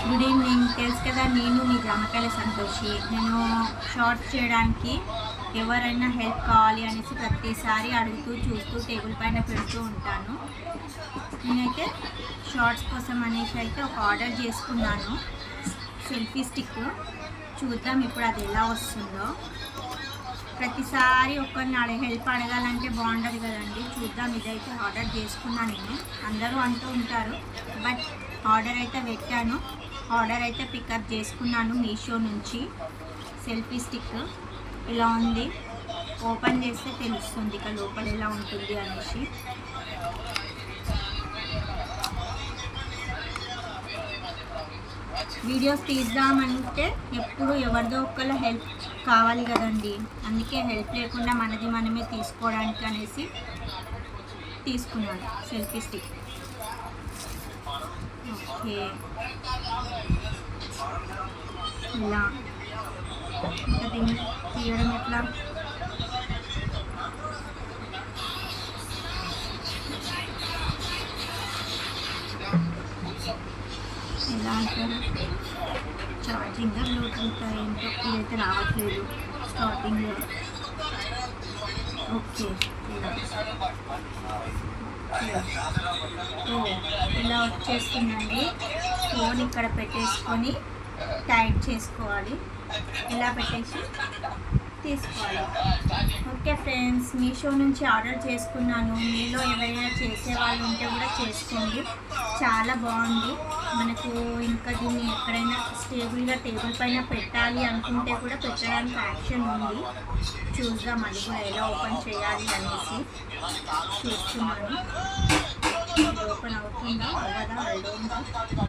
Good evening. తెలుసు కదా, నేను మీ జామకాయల సంతోషి. నేను షార్ట్స్ చేయడానికి ఎవరైనా హెల్ప్ కావాలి అనేసి ప్రతిసారి అడుగుతూ చూస్తూ టేబుల్ పైన పెడుతూ ఉంటాను. నేనైతే షార్ట్స్ కోసం అనేసి అయితే ఒక ఆర్డర్ చేసుకున్నాను, సెల్ఫీ స్టిక్. చూద్దాం ఇప్పుడు అది ఎలా వస్తుందో. ప్రతిసారి ఒక్కరిని హెల్ప్ అడగాలంటే బాగుండదు కదండి. చూద్దాం. ఇదైతే ఆర్డర్ చేసుకున్నాను నేను. అందరూ అంటూ ఉంటారు, బట్ ఆర్డర్ అయితే పెట్టాను. ఆర్డర్ అయితే పికప్ చేసుకున్నాను మీషో నుంచి. సెల్ఫీ స్టిక్ ఇలా ఉంది. ఓపెన్ చేస్తే తెలుస్తుంది ఇక లోపల ఎలా ఉంటుంది అనేసి. వీడియోస్ తీద్దామంటే ఎప్పుడు ఎవరిదో ఒకళ్ళ హెల్ప్ కావాలి కదండి. అందుకే హెల్ప్ లేకుండా మనది మనమే తీసుకోవడానికి అనేసి తీసుకున్నాను సెల్ఫీ స్టిక్. ఓకే, ఇలా ఇంకా దీన్ని తీయడం ఎట్లా? ఎలా అంటారు, ఛార్జింగ్ బ్లూటూత్ ఏంటో ఇదైతే రావట్లేదు స్టార్టింగ్లో. ఓకే, ఇలా వచ్చేస్తుందండి. ఫోన్ ఇక్కడ పెట్టేసుకొని టైట్ చేసుకోవాలి. ఇలా పెట్టేసి తీసుకోవాలి. ఓకే ఫ్రెండ్స్, మీషో నుంచి ఆర్డర్ చేసుకున్నాను. మీలో ఎవరైనా చేసే వాళ్ళు ఉంటే కూడా చేసుకోండి. చాలా బాగుంది. మనకు ఇంకా దీన్ని ఎక్కడైనా స్టేబుల్గా టేబుల్ పైన పెట్టాలి అనుకుంటే కూడా పెట్టడానికి ఆప్షన్ ఉంది. చూద్దాం అది కూడా ఎలా ఓపెన్ చేయాలి అనేసి చూస్తున్నాను. ఓపెన్ అవుతుందా అవ్వదా?